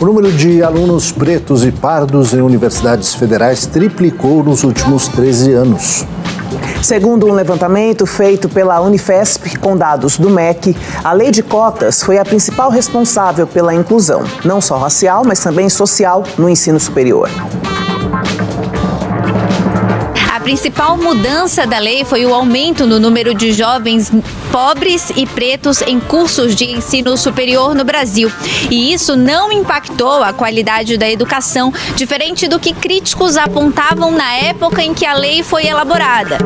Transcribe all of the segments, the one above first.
O número de alunos pretos e pardos em universidades federais triplicou nos últimos 13 anos. Segundo um levantamento feito pela Unifesp com dados do MEC, a lei de cotas foi a principal responsável pela inclusão, não só racial, mas também social, no ensino superior. A principal mudança da lei foi o aumento no número de jovens pobres e pretos em cursos de ensino superior no Brasil. E isso não impactou a qualidade da educação, diferente do que críticos apontavam na época em que a lei foi elaborada.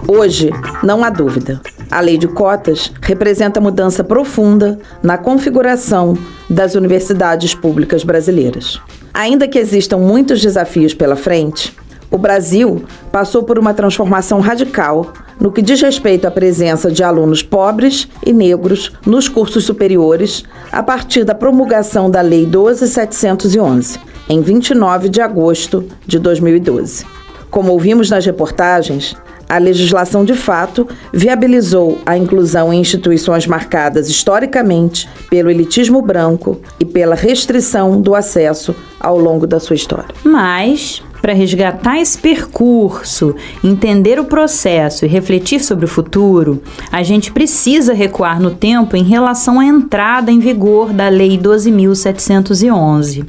Hoje, não há dúvida. A lei de cotas representa mudança profunda na configuração das universidades públicas brasileiras. Ainda que existam muitos desafios pela frente, o Brasil passou por uma transformação radical no que diz respeito à presença de alunos pobres e negros nos cursos superiores a partir da promulgação da Lei 12.711, em 29 de agosto de 2012. Como ouvimos nas reportagens, a legislação de fato viabilizou a inclusão em instituições marcadas historicamente pelo elitismo branco e pela restrição do acesso ao longo da sua história. Mas, para resgatar esse percurso, entender o processo e refletir sobre o futuro, a gente precisa recuar no tempo em relação à entrada em vigor da Lei 12.711.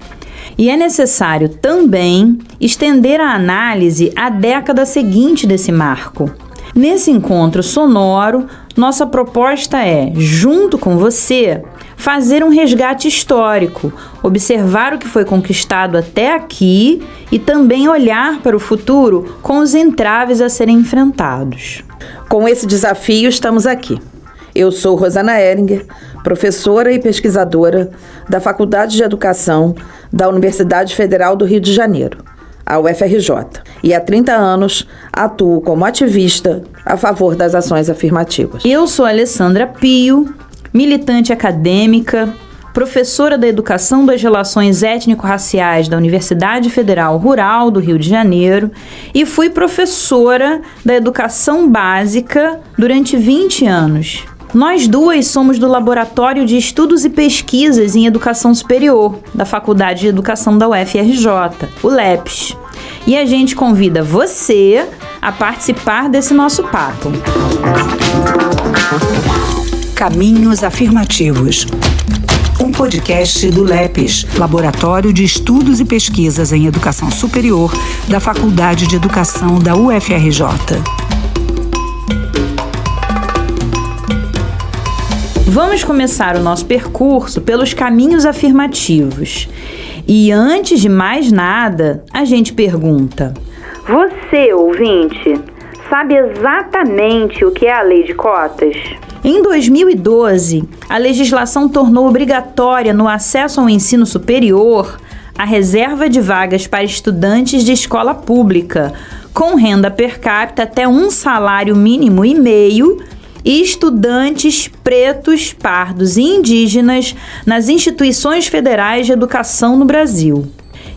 E é necessário também estender a análise à década seguinte desse marco. Nesse encontro sonoro, nossa proposta é, junto com você, fazer um resgate histórico, observar o que foi conquistado até aqui e também olhar para o futuro com os entraves a serem enfrentados. Com esse desafio, estamos aqui. Eu sou Rosana Ehringer, professora e pesquisadora da Faculdade de Educação da Universidade Federal do Rio de Janeiro, a UFRJ, e há 30 anos atuo como ativista a favor das ações afirmativas. Eu sou Alessandra Pio, militante acadêmica, professora da Educação das Relações Étnico-Raciais da Universidade Federal Rural do Rio de Janeiro e fui professora da Educação Básica durante 20 anos. Nós duas somos do Laboratório de Estudos e Pesquisas em Educação Superior, da Faculdade de Educação da UFRJ, o LEPS. E a gente convida você a participar desse nosso papo. Caminhos Afirmativos. Um podcast do LEPS, Laboratório de Estudos e Pesquisas em Educação Superior, da Faculdade de Educação da UFRJ. Vamos começar o nosso percurso pelos caminhos afirmativos. E antes de mais nada, a gente pergunta: você, ouvinte, sabe exatamente o que é a lei de cotas? Em 2012, a legislação tornou obrigatória no acesso ao ensino superior a reserva de vagas para estudantes de escola pública, com renda per capita até um salário mínimo e meio, e estudantes pretos, pardos e indígenas nas instituições federais de educação no Brasil.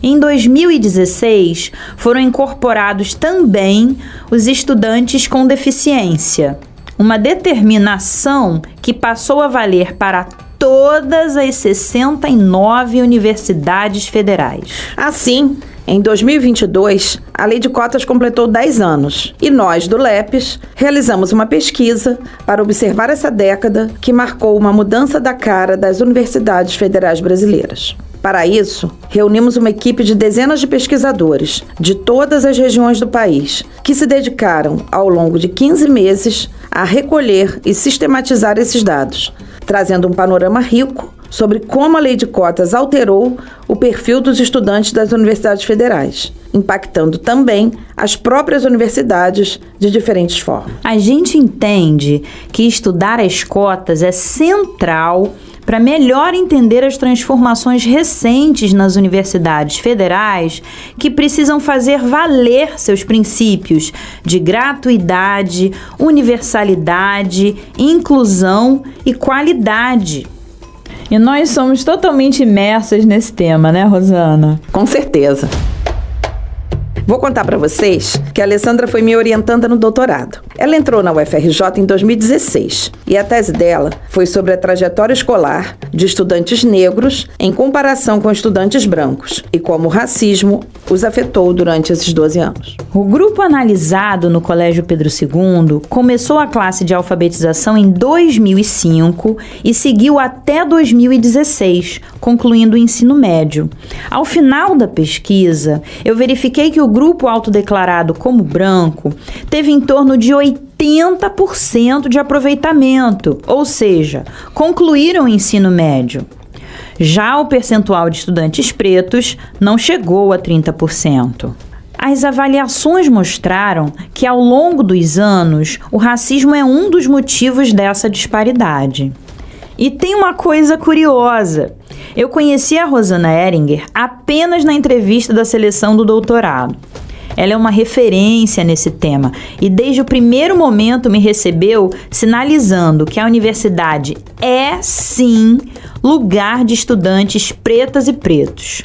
Em 2016, foram incorporados também os estudantes com deficiência, uma determinação que passou a valer para todas as 69 universidades federais. Assim, em 2022, a Lei de Cotas completou 10 anos e nós, do LEPS, realizamos uma pesquisa para observar essa década que marcou uma mudança da cara das universidades federais brasileiras. Para isso, reunimos uma equipe de dezenas de pesquisadores de todas as regiões do país que se dedicaram, ao longo de 15 meses, a recolher e sistematizar esses dados, trazendo um panorama rico sobre como a Lei de Cotas alterou o perfil dos estudantes das universidades federais, impactando também as próprias universidades de diferentes formas. A gente entende que estudar as cotas é central para melhor entender as transformações recentes nas universidades federais que precisam fazer valer seus princípios de gratuidade, universalidade, inclusão e qualidade. E nós somos totalmente imersas nesse tema, né, Rosana? Com certeza. Vou contar para vocês que a Alessandra foi minha orientanda no doutorado. Ela entrou na UFRJ em 2016 e a tese dela foi sobre a trajetória escolar de estudantes negros em comparação com estudantes brancos e como o racismo os afetou durante esses 12 anos. O grupo analisado no Colégio Pedro II começou a classe de alfabetização em 2005 e seguiu até 2016, concluindo o ensino médio. Ao final da pesquisa, eu verifiquei que o grupo autodeclarado como branco teve em torno de 80% de aproveitamento, ou seja, concluíram o ensino médio. Já o percentual de estudantes pretos não chegou a 30%. As avaliações mostraram que, ao longo dos anos, o racismo é um dos motivos dessa disparidade. E tem uma coisa curiosa. Eu conheci a Rosana Ehringer apenas na entrevista da seleção do doutorado. Ela é uma referência nesse tema e desde o primeiro momento me recebeu sinalizando que a universidade é, sim, lugar de estudantes pretas e pretos.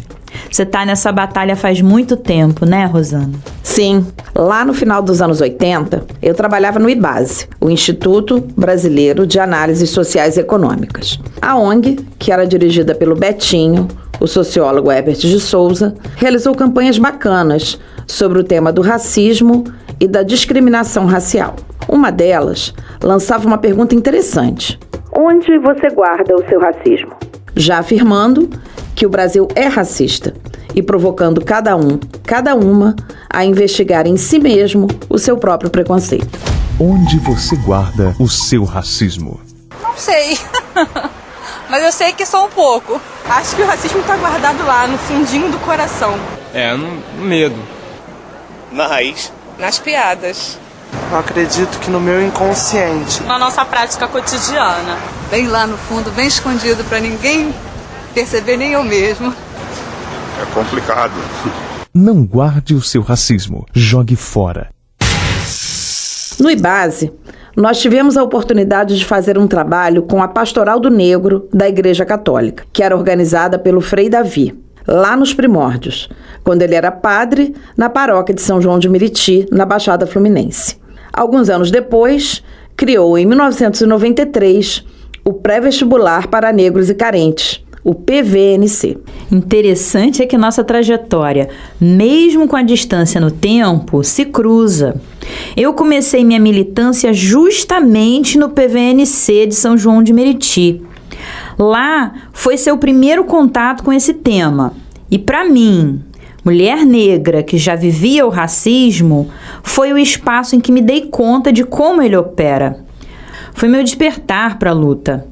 Você tá nessa batalha faz muito tempo, né, Rosana? Sim, lá no final dos anos 80, eu trabalhava no IBASE, o Instituto Brasileiro de Análises Sociais e Econômicas. A ONG, que era dirigida pelo Betinho, o sociólogo Herbert de Souza, realizou campanhas bacanas sobre o tema do racismo e da discriminação racial. Uma delas lançava uma pergunta interessante: onde você guarda o seu racismo? Já afirmando que o Brasil é racista e provocando cada um, cada uma, a investigar em si mesmo o seu próprio preconceito. Onde você guarda o seu racismo? Não sei, mas eu sei que só um pouco. Acho que o racismo está guardado lá, no fundinho do coração. No medo. Na raiz. Nas piadas. Eu acredito que no meu inconsciente. Na nossa prática cotidiana. Bem lá no fundo, bem escondido para ninguém perceber, nem eu mesmo. É complicado. Não guarde o seu racismo, jogue fora. No IBASE, nós tivemos a oportunidade de fazer um trabalho com a Pastoral do Negro da Igreja Católica, que era organizada pelo Frei Davi, lá nos primórdios, quando ele era padre na paróquia de São João de Meriti, na Baixada Fluminense. Alguns anos depois, criou em 1993 o Pré-Vestibular para Negros e Carentes, o PVNC. Interessante é que nossa trajetória, mesmo com a distância no tempo, se cruza. Eu comecei minha militância justamente no PVNC de São João de Meriti. Lá foi seu primeiro contato com esse tema. E para mim, mulher negra que já vivia o racismo, foi o espaço em que me dei conta de como ele opera. Foi meu despertar para a luta.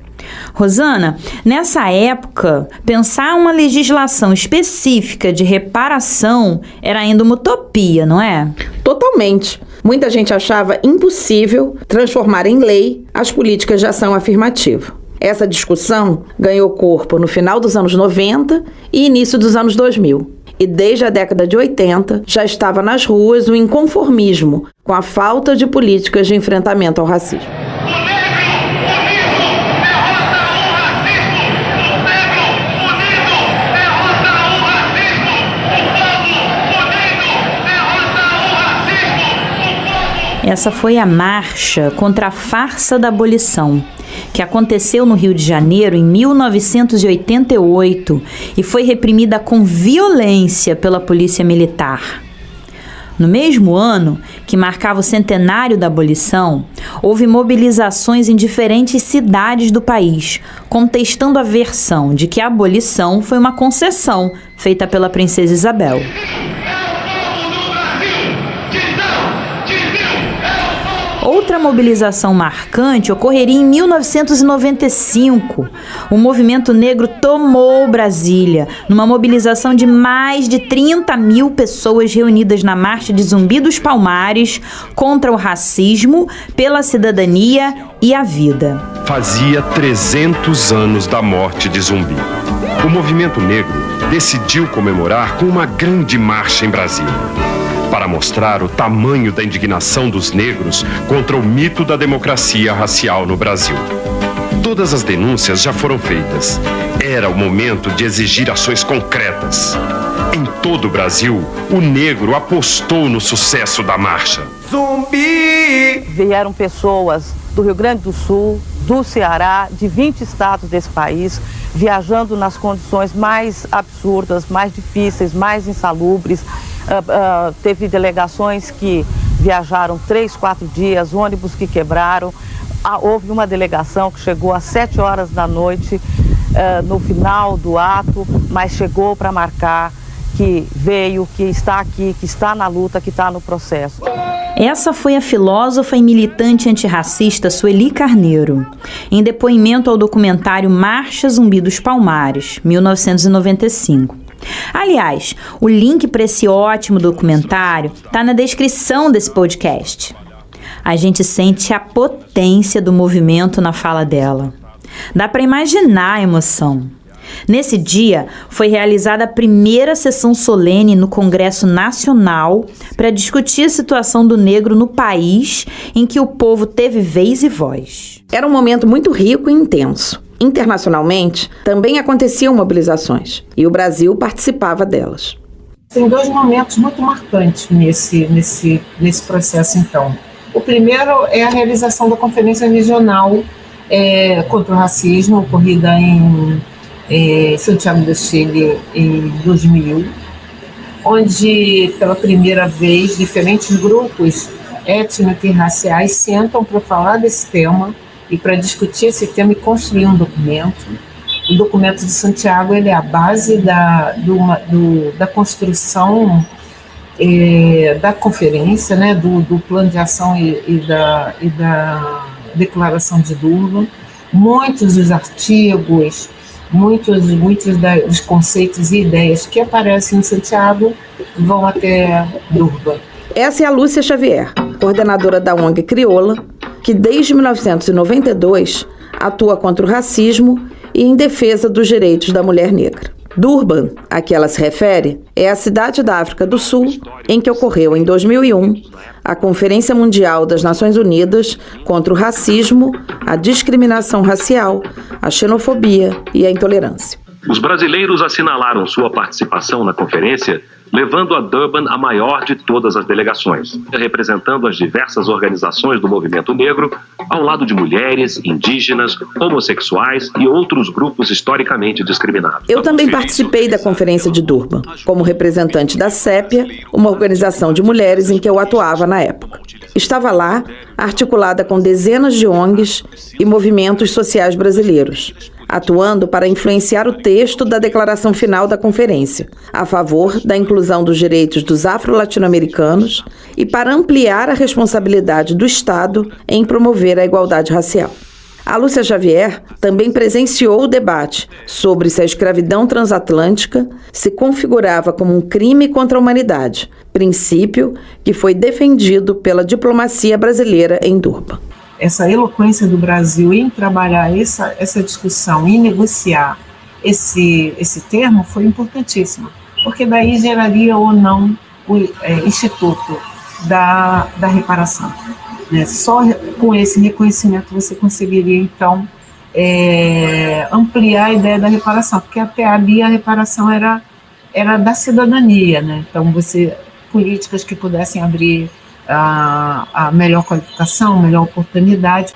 Rosana, nessa época, pensar uma legislação específica de reparação era ainda uma utopia, não é? Totalmente. Muita gente achava impossível transformar em lei as políticas de ação afirmativa. Essa discussão ganhou corpo no final dos anos 90 e início dos anos 2000. E desde a década de 80 já estava nas ruas o inconformismo com a falta de políticas de enfrentamento ao racismo. Essa foi a marcha contra a farsa da abolição, que aconteceu no Rio de Janeiro em 1988 e foi reprimida com violência pela polícia militar. No mesmo ano, que marcava o centenário da abolição, houve mobilizações em diferentes cidades do país, contestando a versão de que a abolição foi uma concessão feita pela princesa Isabel. Outra mobilização marcante ocorreria em 1995. O movimento negro tomou Brasília, numa mobilização de mais de 30 mil pessoas reunidas na Marcha de Zumbi dos Palmares contra o racismo, pela cidadania e a vida. Fazia 300 anos da morte de Zumbi. O movimento negro decidiu comemorar com uma grande marcha em Brasília, para mostrar o tamanho da indignação dos negros contra o mito da democracia racial no Brasil. Todas as denúncias já foram feitas. Era o momento de exigir ações concretas. Em todo o Brasil, o negro apostou no sucesso da marcha. Zumbi! aqui. Vieram pessoas do Rio Grande do Sul, do Ceará, de 20 estados desse país, viajando nas condições mais absurdas, mais difíceis, mais insalubres. Teve delegações que viajaram 3, 4 dias, ônibus que quebraram. Houve uma delegação que chegou às 7 horas da noite no final do ato, mas chegou para marcar que veio, que está aqui, que está na luta, que está no processo. Essa foi a filósofa e militante antirracista Sueli Carneiro, em depoimento ao documentário Marcha Zumbi dos Palmares, 1995. Aliás, o link para esse ótimo documentário está na descrição desse podcast. A gente sente a potência do movimento na fala dela. Dá para imaginar a emoção. Nesse dia, foi realizada a primeira sessão solene no Congresso Nacional para discutir a situação do negro no país em que o povo teve vez e voz. Era um momento muito rico e intenso. Internacionalmente, também aconteciam mobilizações e o Brasil participava delas. Tem 2 momentos muito marcantes nesse processo, então. O primeiro é a realização da Conferência Regional contra o Racismo, ocorrida em Santiago do Chile em 2000, onde, pela primeira vez, diferentes grupos étnicos e raciais sentam para falar desse tema e para discutir esse tema e construir um documento. O documento de Santiago ele é a base da construção da conferência, né, do plano de ação e da declaração de Durban. Muitos dos artigos, muitos dos conceitos e ideias que aparecem em Santiago vão até Durban. Essa é a Lúcia Xavier, coordenadora da ONG Crioula, que desde 1992 atua contra o racismo e em defesa dos direitos da mulher negra. Durban, a que ela se refere, é a cidade da África do Sul em que ocorreu em 2001 a Conferência Mundial das Nações Unidas contra o Racismo, a Discriminação Racial, a Xenofobia e a Intolerância. Os brasileiros assinalaram sua participação na conferência, levando a Durban a maior de todas as delegações, representando as diversas organizações do movimento negro, ao lado de mulheres, indígenas, homossexuais e outros grupos historicamente discriminados. Eu também participei da Conferência de Durban, como representante da Sépia, uma organização de mulheres em que eu atuava na época. Estava lá, articulada com dezenas de ONGs e movimentos sociais brasileiros, atuando para influenciar o texto da declaração final da conferência, a favor da inclusão dos direitos dos afro-latino-americanos e para ampliar a responsabilidade do Estado em promover a igualdade racial. A Lúcia Xavier também presenciou o debate sobre se a escravidão transatlântica se configurava como um crime contra a humanidade, princípio que foi defendido pela diplomacia brasileira em Durban. Essa eloquência do Brasil em trabalhar essa discussão e negociar esse termo foi importantíssima, porque daí geraria ou não o Instituto da Reparação. Né? Só com esse reconhecimento você conseguiria, então, ampliar a ideia da reparação, porque até ali a reparação era da cidadania, né? Então, políticas que pudessem abrir a melhor qualificação, melhor oportunidade.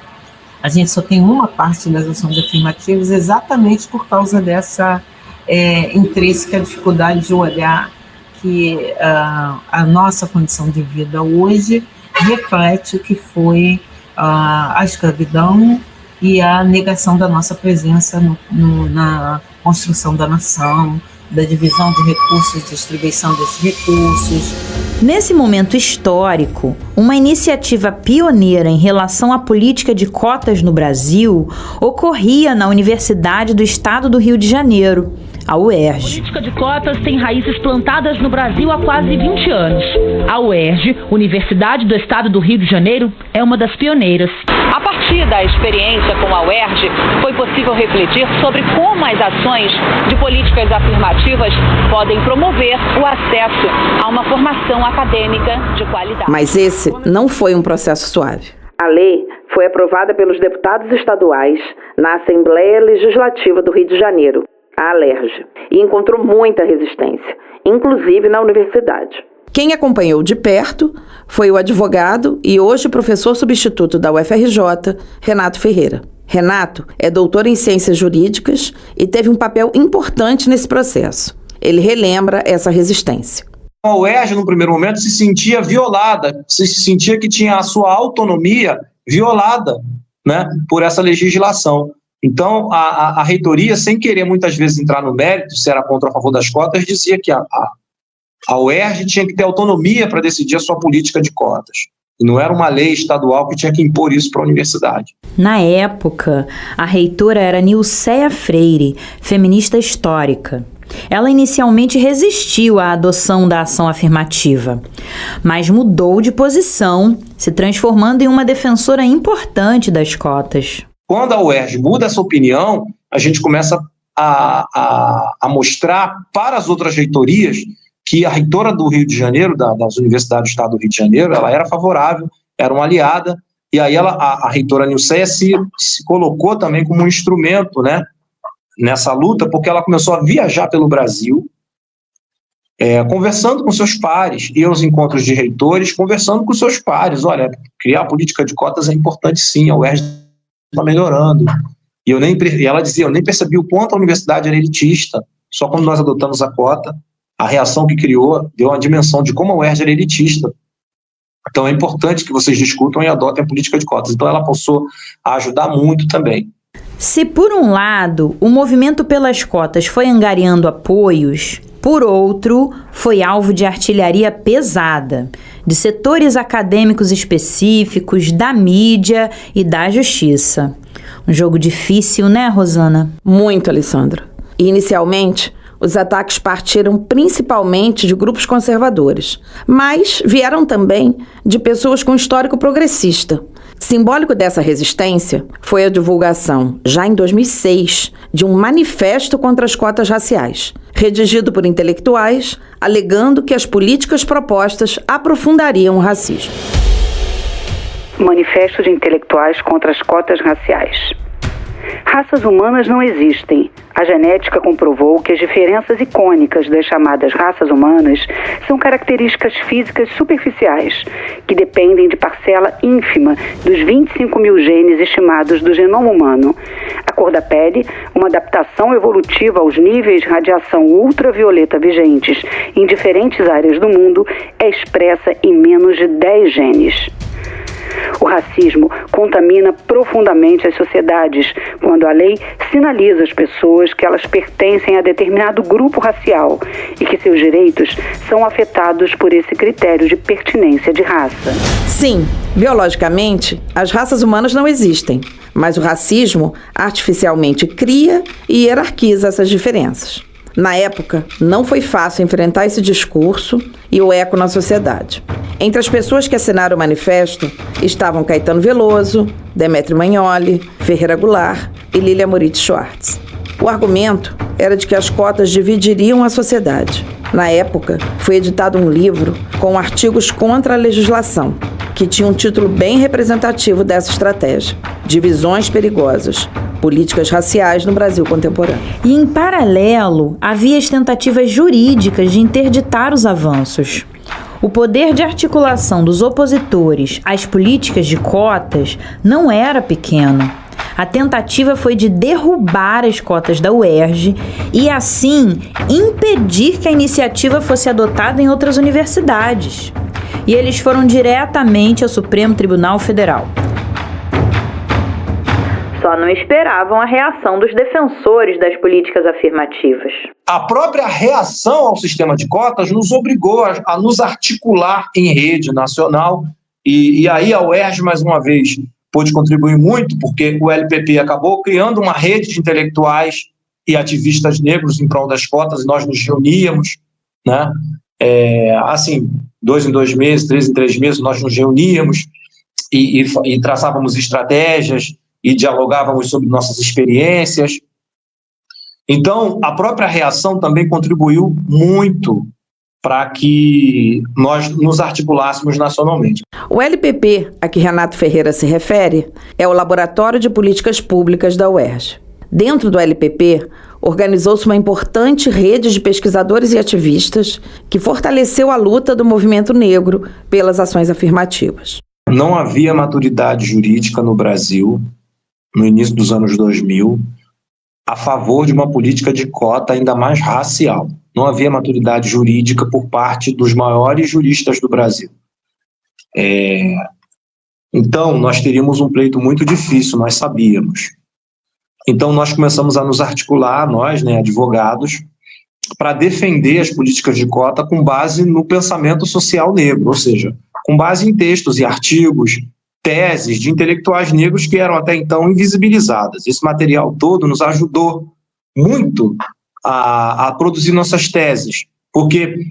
A gente só tem uma parte das ações afirmativas exatamente por causa dessa intrínseca dificuldade de olhar que a nossa condição de vida hoje reflete o que foi a escravidão e a negação da nossa presença na construção da nação, da divisão de recursos, distribuição desses recursos. Nesse momento histórico, uma iniciativa pioneira em relação à política de cotas no Brasil ocorria na Universidade do Estado do Rio de Janeiro, a UERJ. A política de cotas tem raízes plantadas no Brasil há quase 20 anos. A UERJ, Universidade do Estado do Rio de Janeiro, é uma das pioneiras. A partir da experiência com a UERJ, foi possível refletir sobre como as ações de políticas afirmativas podem promover o acesso a uma formação acadêmica de qualidade. Mas esse não foi um processo suave. A lei foi aprovada pelos deputados estaduais na Assembleia Legislativa do Rio de Janeiro, a ALERJ, e encontrou muita resistência, inclusive na universidade. Quem acompanhou de perto foi o advogado e hoje professor substituto da UFRJ, Renato Ferreira. Renato é doutor em Ciências Jurídicas e teve um papel importante nesse processo. Ele relembra essa resistência. A UERJ, no primeiro momento, se sentia violada, se sentia que tinha a sua autonomia violada, né, por essa legislação. Então, a reitoria, sem querer muitas vezes entrar no mérito, se era contra ou a favor das cotas, dizia que a UERJ tinha que ter autonomia para decidir a sua política de cotas. E não era uma lei estadual que tinha que impor isso para a universidade. Na época, a reitora era Nilceia Freire, feminista histórica. Ela inicialmente resistiu à adoção da ação afirmativa, mas mudou de posição, se transformando em uma defensora importante das cotas. Quando a UERJ muda essa opinião, a gente começa a mostrar para as outras reitorias que a reitora do Rio de Janeiro, das universidades do estado do Rio de Janeiro, ela era favorável, era uma aliada, e aí a reitora Nilceia se colocou também como um instrumento, né, nessa luta, porque ela começou a viajar pelo Brasil, conversando com seus pares, e aos encontros de reitores, conversando com seus pares. Olha, criar a política de cotas é importante sim, a UERJ está melhorando. E ela dizia, eu nem percebi o quanto a universidade era elitista, só quando nós adotamos a cota, a reação que criou deu uma dimensão de como a UERJ era elitista. Então é importante que vocês discutam e adotem a política de cotas. Então ela passou a ajudar muito também. Se por um lado o movimento pelas cotas foi angariando apoios, por outro, foi alvo de artilharia pesada, de setores acadêmicos específicos, da mídia e da justiça. Um jogo difícil, né, Rosana? Muito, Alessandra. Inicialmente, os ataques partiram principalmente de grupos conservadores, mas vieram também de pessoas com histórico progressista. Simbólico dessa resistência foi a divulgação, já em 2006, de um manifesto contra as cotas raciais, redigido por intelectuais, alegando que as políticas propostas aprofundariam o racismo. Manifesto de intelectuais contra as cotas raciais. Raças humanas não existem. A genética comprovou que as diferenças icônicas das chamadas raças humanas são características físicas superficiais, que dependem de parcela ínfima dos 25 mil genes estimados do genoma humano. A cor da pele, uma adaptação evolutiva aos níveis de radiação ultravioleta vigentes em diferentes áreas do mundo, é expressa em menos de 10 genes. O racismo contamina profundamente as sociedades quando a lei sinaliza às pessoas que elas pertencem a determinado grupo racial e que seus direitos são afetados por esse critério de pertinência de raça. Sim, biologicamente, as raças humanas não existem, mas o racismo artificialmente cria e hierarquiza essas diferenças. Na época, não foi fácil enfrentar esse discurso e o eco na sociedade. Entre as pessoas que assinaram o manifesto estavam Caetano Veloso, Demetrio Magnoli, Ferreira Goulart e Lilia Moritz Schwartz. O argumento era de que as cotas dividiriam a sociedade. Na época, foi editado um livro com artigos contra a legislação, que tinha um título bem representativo dessa estratégia: Divisões Perigosas, Políticas Raciais no Brasil Contemporâneo. E, em paralelo, havia as tentativas jurídicas de interditar os avanços. O poder de articulação dos opositores às políticas de cotas não era pequeno. A tentativa foi de derrubar as cotas da UERJ e, assim, impedir que a iniciativa fosse adotada em outras universidades. E eles foram diretamente ao Supremo Tribunal Federal. Só não esperavam a reação dos defensores das políticas afirmativas. A própria reação ao sistema de cotas nos obrigou a nos articular em rede nacional e aí a UERJ, mais uma vez, pôde contribuir muito, porque o LPP acabou criando uma rede de intelectuais e ativistas negros em prol das cotas, e nós nos reuníamos, né? Assim, 2 em 2 meses, 3 em 3 meses, nós nos reuníamos e traçávamos estratégias e dialogávamos sobre nossas experiências. Então, a própria reação também contribuiu muito para que nós nos articulássemos nacionalmente. O LPP, a que Renato Ferreira se refere, é o Laboratório de Políticas Públicas da UERJ. Dentro do LPP, organizou-se uma importante rede de pesquisadores e ativistas que fortaleceu a luta do movimento negro pelas ações afirmativas. Não havia maturidade jurídica no Brasil, no início dos anos 2000, a favor de uma política de cota ainda mais racial. Não havia maturidade jurídica por parte dos maiores juristas do Brasil. Então, nós teríamos um pleito muito difícil, nós sabíamos. Então, nós começamos a nos articular, nós, advogados, para defender as políticas de cota com base no pensamento social negro, ou seja, com base em textos e artigos, teses de intelectuais negros que eram até então invisibilizadas. Esse material todo nos ajudou muito a produzir nossas teses, porque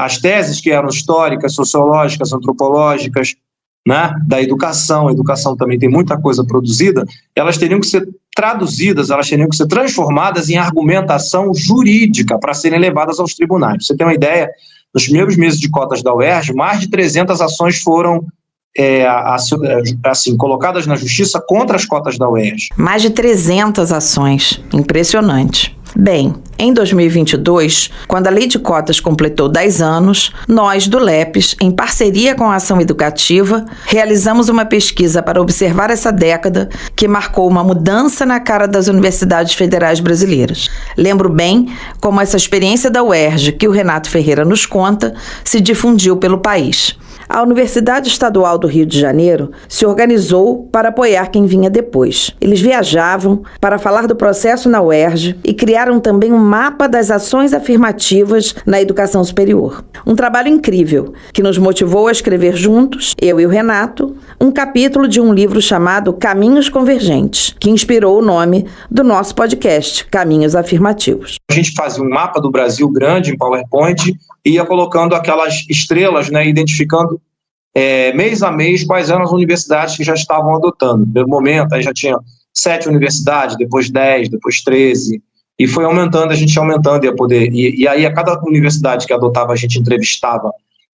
as teses que eram históricas, sociológicas, antropológicas, da educação, a educação também tem muita coisa produzida, elas teriam que ser traduzidas, elas teriam que ser transformadas em argumentação jurídica para serem levadas aos tribunais. Pra você ter uma ideia, nos primeiros meses de cotas da UERJ, mais de 300 ações foram colocadas na justiça contra as cotas da UERJ. Mais de 300 ações. Impressionante. Bem, em 2022, quando a Lei de Cotas completou 10 anos, nós, do LEPES, em parceria com a Ação Educativa, realizamos uma pesquisa para observar essa década que marcou uma mudança na cara das universidades federais brasileiras. Lembro bem como essa experiência da UERJ, que o Renato Ferreira nos conta, se difundiu pelo país. A Universidade Estadual do Rio de Janeiro se organizou para apoiar quem vinha depois. Eles viajavam para falar do processo na UERJ e criaram também um mapa das ações afirmativas na educação superior. Um trabalho incrível que nos motivou a escrever juntos, eu e o Renato, um capítulo de um livro chamado Caminhos Convergentes, que inspirou o nome do nosso podcast, Caminhos Afirmativos. A gente fazia um mapa do Brasil grande em PowerPoint e ia colocando aquelas estrelas, identificando mês a mês quais eram as universidades que já estavam adotando. No primeiro momento, aí já tinha 7 universidades, depois 10, depois 13, e foi aumentando, a gente ia aumentando, e aí a cada universidade que adotava, a gente entrevistava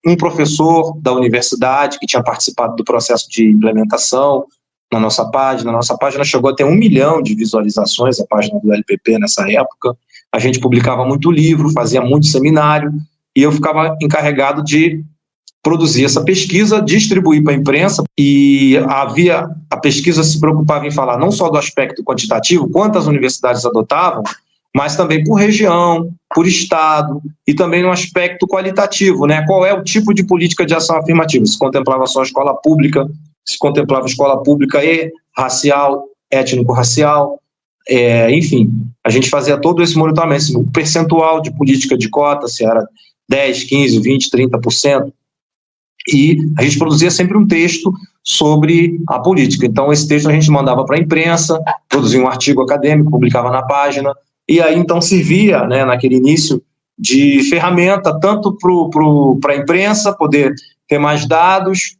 um professor da universidade que tinha participado do processo de implementação na nossa página. A nossa página chegou a ter 1 milhão de visualizações, a página do LPP nessa época. A gente publicava muito livro, fazia muito seminário, e eu ficava encarregado de produzir essa pesquisa, distribuir para a imprensa, e a pesquisa se preocupava em falar não só do aspecto quantitativo, quantas universidades adotavam, mas também por região, por estado, e também no aspecto qualitativo, qual é o tipo de política de ação afirmativa, se contemplava só a escola pública, se contemplava a escola pública e racial, étnico-racial, enfim, a gente fazia todo esse monitoramento, o percentual de política de cota, se era 10, 15, 20, 30%, e a gente produzia sempre um texto sobre a política. Então, esse texto a gente mandava para a imprensa, produzia um artigo acadêmico, publicava na página, e aí então servia, naquele início, de ferramenta tanto para a imprensa poder ter mais dados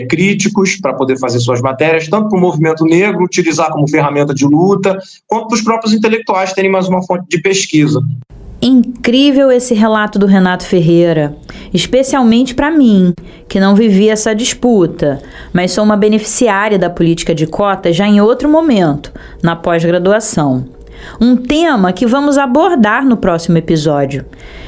críticos para poder fazer suas matérias, tanto para o movimento negro utilizar como ferramenta de luta, quanto para os próprios intelectuais terem mais uma fonte de pesquisa. Incrível esse relato do Renato Ferreira, especialmente para mim, que não vivi essa disputa, mas sou uma beneficiária da política de cotas já em outro momento, na pós-graduação. Um tema que vamos abordar no próximo episódio.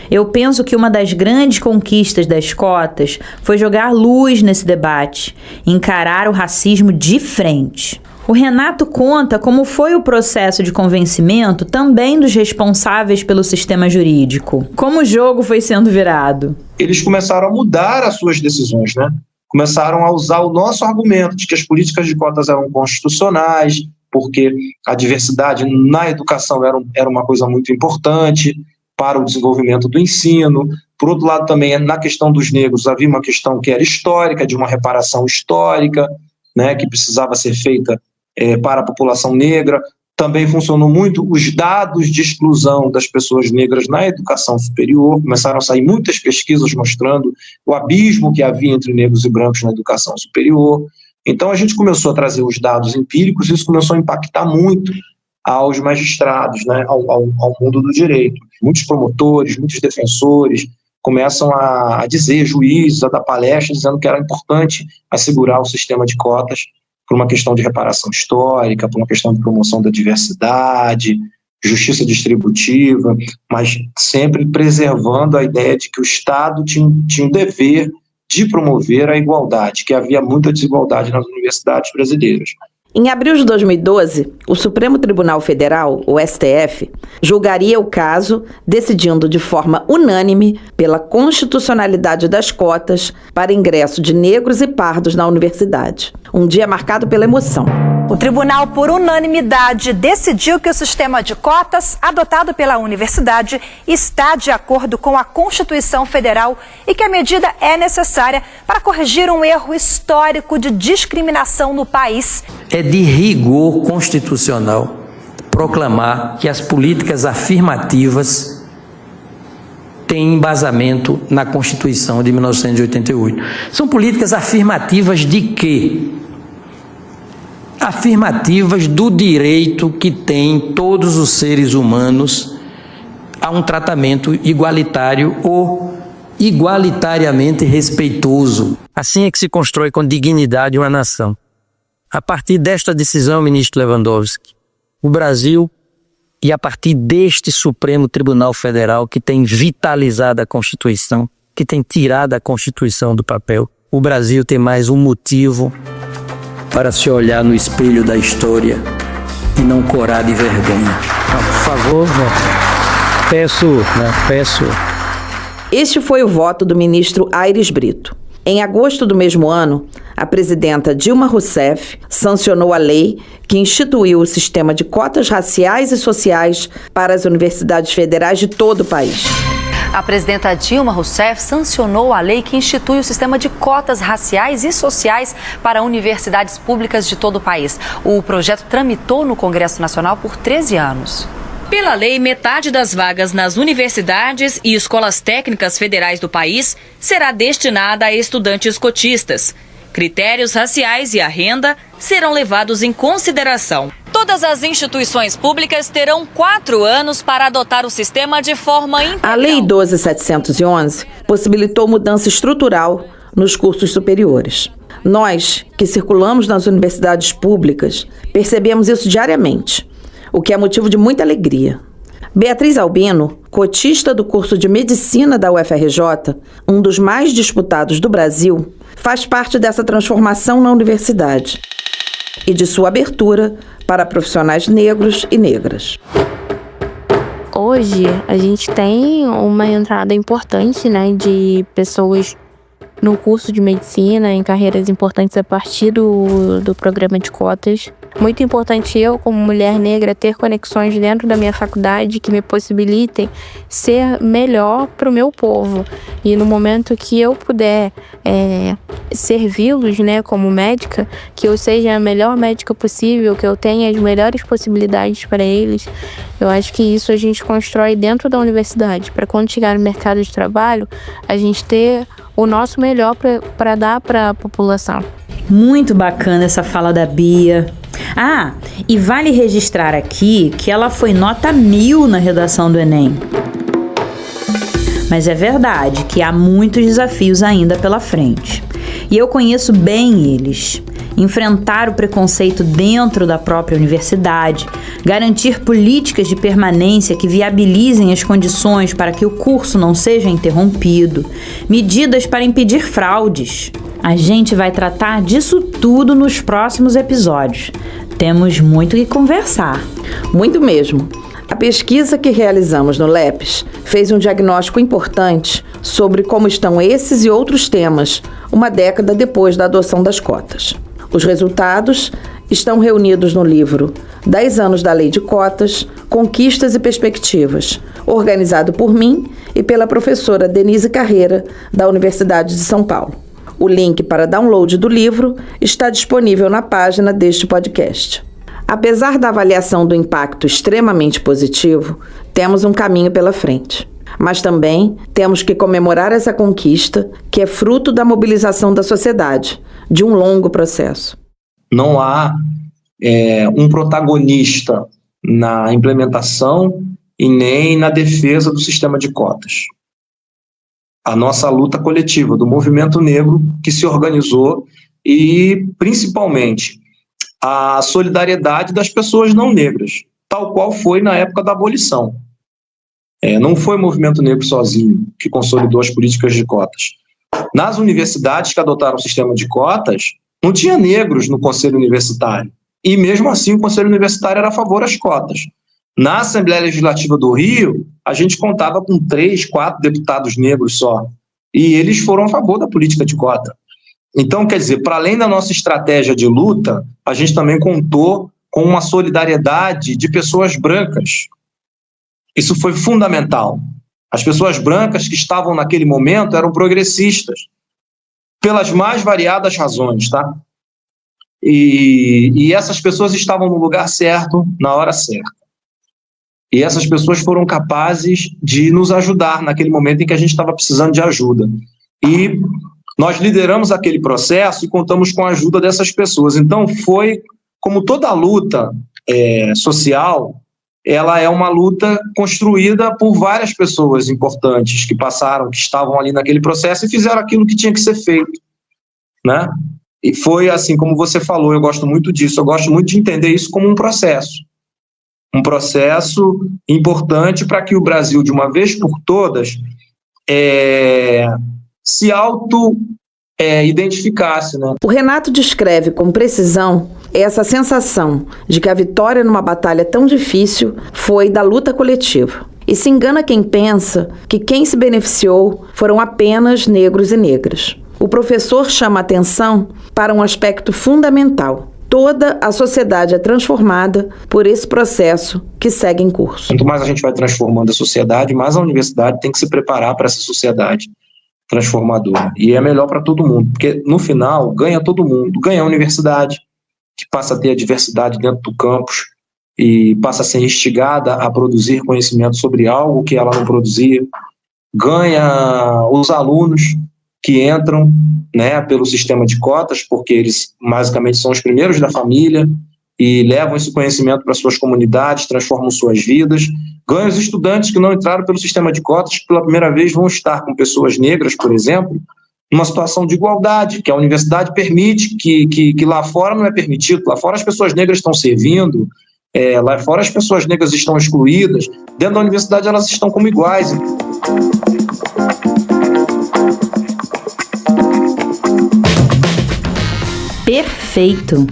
Eu penso que uma das grandes conquistas das cotas foi jogar luz nesse debate, encarar o racismo de frente. O Renato conta como foi o processo de convencimento também dos responsáveis pelo sistema jurídico. Como o jogo foi sendo virado. Eles começaram a mudar as suas decisões, Começaram a usar o nosso argumento de que as políticas de cotas eram constitucionais, porque a diversidade na educação era uma coisa muito importante para o desenvolvimento do ensino. Por outro lado, também, na questão dos negros, havia uma questão que era histórica, de uma reparação histórica, que precisava ser feita para a população negra. Também funcionou muito os dados de exclusão das pessoas negras na educação superior. Começaram a sair muitas pesquisas mostrando o abismo que havia entre negros e brancos na educação superior. Então a gente começou a trazer os dados empíricos e isso começou a impactar muito aos magistrados, ao mundo do direito. Muitos promotores, muitos defensores começam a dizer, juízes, a dar palestras, dizendo que era importante assegurar o sistema de cotas por uma questão de reparação histórica, por uma questão de promoção da diversidade, justiça distributiva, mas sempre preservando a ideia de que o Estado tinha o dever de promover a igualdade, que havia muita desigualdade nas universidades brasileiras. Em abril de 2012, o Supremo Tribunal Federal, o STF, julgaria o caso, decidindo de forma unânime pela constitucionalidade das cotas para ingresso de negros e pardos na universidade. Um dia marcado pela emoção. O tribunal, por unanimidade, decidiu que o sistema de cotas adotado pela universidade está de acordo com a Constituição Federal e que a medida é necessária para corrigir um erro histórico de discriminação no país. É de rigor constitucional proclamar que as políticas afirmativas têm embasamento na Constituição de 1988. São políticas afirmativas de quê? Afirmativas do direito que têm todos os seres humanos a um tratamento igualitário ou igualitariamente respeitoso. Assim é que se constrói com dignidade uma nação. A partir desta decisão, ministro Lewandowski, o Brasil, e a partir deste Supremo Tribunal Federal que tem vitalizado a Constituição, que tem tirado a Constituição do papel, o Brasil tem mais um motivo para se olhar no espelho da história e não corar de vergonha. Por favor, peço. Este foi o voto do ministro Aires Brito. Em agosto do mesmo ano, a presidenta Dilma Rousseff sancionou a lei que instituiu o sistema de cotas raciais e sociais para as universidades federais de todo o país. A presidenta Dilma Rousseff sancionou a lei que institui o sistema de cotas raciais e sociais para universidades públicas de todo o país. O projeto tramitou no Congresso Nacional por 13 anos. Pela lei, metade das vagas nas universidades e escolas técnicas federais do país será destinada a estudantes cotistas. Critérios raciais e a renda serão levados em consideração. Todas as instituições públicas terão 4 anos para adotar o sistema de forma integral. A Lei 12.711 possibilitou mudança estrutural nos cursos superiores. Nós, que circulamos nas universidades públicas, percebemos isso diariamente, o que é motivo de muita alegria. Beatriz Albino, cotista do curso de Medicina da UFRJ, um dos mais disputados do Brasil, faz parte dessa transformação na universidade e de sua abertura para profissionais negros e negras. Hoje, a gente tem uma entrada importante, de pessoas no curso de medicina, em carreiras importantes a partir do programa de cotas. Muito importante eu, como mulher negra, ter conexões dentro da minha faculdade que me possibilitem ser melhor para o meu povo. E no momento que eu puder servi-los, como médica, que eu seja a melhor médica possível, que eu tenha as melhores possibilidades para eles, eu acho que isso a gente constrói dentro da universidade, para quando chegar no mercado de trabalho, a gente ter o nosso melhor para dar para a população. Muito bacana essa fala da Bia. E vale registrar aqui que ela foi nota 1000 na redação do Enem. Mas é verdade que há muitos desafios ainda pela frente. E eu conheço bem eles. Enfrentar o preconceito dentro da própria universidade, garantir políticas de permanência que viabilizem as condições para que o curso não seja interrompido, medidas para impedir fraudes. A gente vai tratar disso tudo nos próximos episódios. Temos muito que conversar. Muito mesmo. A pesquisa que realizamos no LEPES fez um diagnóstico importante sobre como estão esses e outros temas uma década depois da adoção das cotas. Os resultados estão reunidos no livro 10 anos da Lei de Cotas, Conquistas e Perspectivas, organizado por mim e pela professora Denise Carreira, da Universidade de São Paulo. O link para download do livro está disponível na página deste podcast. Apesar da avaliação do impacto extremamente positivo, temos um caminho pela frente. Mas também temos que comemorar essa conquista, que é fruto da mobilização da sociedade, de um longo processo. Não há um protagonista na implementação e nem na defesa do sistema de cotas. A nossa luta coletiva do movimento negro que se organizou e, principalmente, a solidariedade das pessoas não negras, tal qual foi na época da abolição. Não foi o movimento negro sozinho que consolidou as políticas de cotas. Nas universidades que adotaram o sistema de cotas, não tinha negros no conselho universitário. E mesmo assim o conselho universitário era a favor das cotas. Na Assembleia Legislativa do Rio, a gente contava com 3, 4 deputados negros só. E eles foram a favor da política de cota. Então, quer dizer, para além da nossa estratégia de luta, a gente também contou com uma solidariedade de pessoas brancas. Isso foi fundamental. As pessoas brancas que estavam naquele momento eram progressistas, pelas mais variadas razões, tá? E essas pessoas estavam no lugar certo, na hora certa. E essas pessoas foram capazes de nos ajudar naquele momento em que a gente estava precisando de ajuda. E nós lideramos aquele processo e contamos com a ajuda dessas pessoas. Então foi, como toda luta social, ela é uma luta construída por várias pessoas importantes que passaram, que estavam ali naquele processo e fizeram aquilo que tinha que ser feito, né? E foi assim como você falou, eu gosto muito disso, eu gosto muito de entender isso como um processo importante para que o Brasil, de uma vez por todas, se auto-identificasse, né? O Renato descreve com precisão essa sensação de que a vitória numa batalha tão difícil foi da luta coletiva. E se engana quem pensa que quem se beneficiou foram apenas negros e negras. O professor chama atenção para um aspecto fundamental. Toda a sociedade é transformada por esse processo que segue em curso. Quanto mais a gente vai transformando a sociedade, mais a universidade tem que se preparar para essa sociedade transformadora. E é melhor para todo mundo, porque no final ganha todo mundo. Ganha a universidade, que passa a ter a diversidade dentro do campus e passa a ser instigada a produzir conhecimento sobre algo que ela não produzia. Ganha os alunos que entram, né, pelo sistema de cotas, porque eles basicamente são os primeiros da família e levam esse conhecimento para suas comunidades, transformam suas vidas. Ganha os estudantes que não entraram pelo sistema de cotas, que pela primeira vez vão estar com pessoas negras, por exemplo, numa situação de igualdade, que a universidade permite, que lá fora não é permitido. Lá fora as pessoas negras estão servindo, lá fora as pessoas negras estão excluídas, dentro da universidade elas estão como iguais. Perfeito!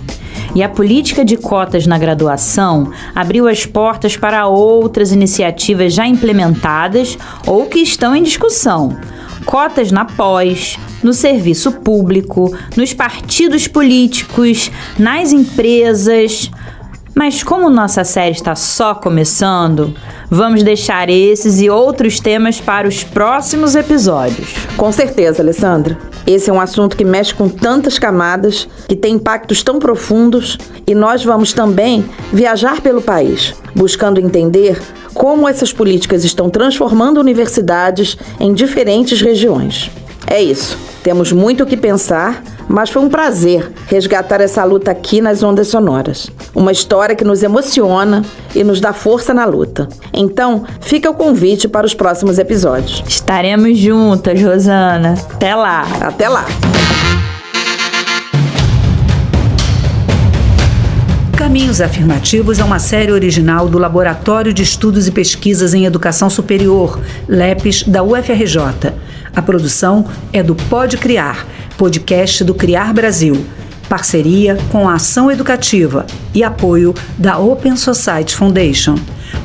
E a política de cotas na graduação abriu as portas para outras iniciativas já implementadas ou que estão em discussão. Cotas na pós, no serviço público, nos partidos políticos, nas empresas. Mas como nossa série está só começando, vamos deixar esses e outros temas para os próximos episódios. Com certeza, Alessandra. Esse é um assunto que mexe com tantas camadas, que tem impactos tão profundos, e nós vamos também viajar pelo país, buscando entender como essas políticas estão transformando universidades em diferentes regiões. É isso. Temos muito o que pensar, mas foi um prazer resgatar essa luta aqui nas Ondas Sonoras. Uma história que nos emociona e nos dá força na luta. Então, fica o convite para os próximos episódios. Estaremos juntas, Rosana. Até lá. Até lá. Caminhos Afirmativos é uma série original do Laboratório de Estudos e Pesquisas em Educação Superior, LEPES, da UFRJ. A produção é do Pode Criar, podcast do Criar Brasil. Parceria com a Ação Educativa e apoio da Open Society Foundation.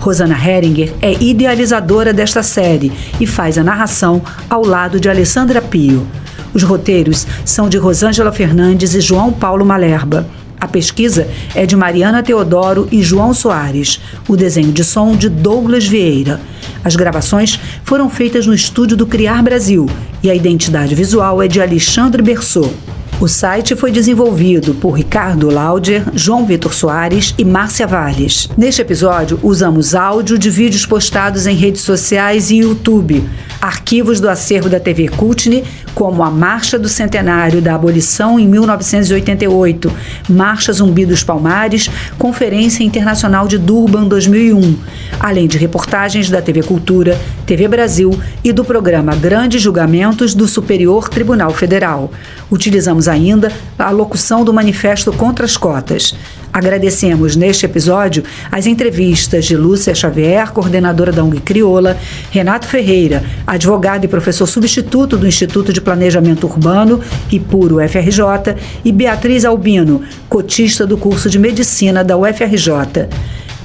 Rosana Heringer é idealizadora desta série e faz a narração ao lado de Alessandra Pio. Os roteiros são de Rosângela Fernandes e João Paulo Malerba. A pesquisa é de Mariana Teodoro e João Soares. O desenho de som de Douglas Vieira. As gravações foram feitas no estúdio do Criar Brasil e a identidade visual é de Alexandre Berceau. O site foi desenvolvido por Ricardo Lauder, João Vitor Soares e Márcia Valles. Neste episódio, usamos áudio de vídeos postados em redes sociais e YouTube, arquivos do acervo da TV Cutne, como a Marcha do Centenário da Abolição em 1988, Marcha Zumbi dos Palmares, Conferência Internacional de Durban 2001, além de reportagens da TV Cultura, TV Brasil e do programa Grandes Julgamentos do Superior Tribunal Federal. Utilizamos ainda a locução do Manifesto contra as Cotas. Agradecemos neste episódio as entrevistas de Lúcia Xavier, coordenadora da ONG Crioula, Renato Ferreira, advogado e professor substituto do Instituto de Planejamento Urbano e Puro UFRJ, e Beatriz Albino, cotista do curso de Medicina da UFRJ.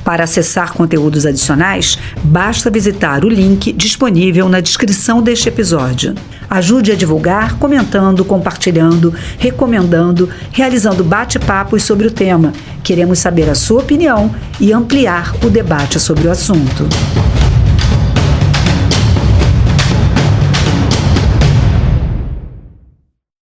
Para acessar conteúdos adicionais, basta visitar o link disponível na descrição deste episódio. Ajude a divulgar comentando, compartilhando, recomendando, realizando bate-papos sobre o tema. Queremos saber a sua opinião e ampliar o debate sobre o assunto.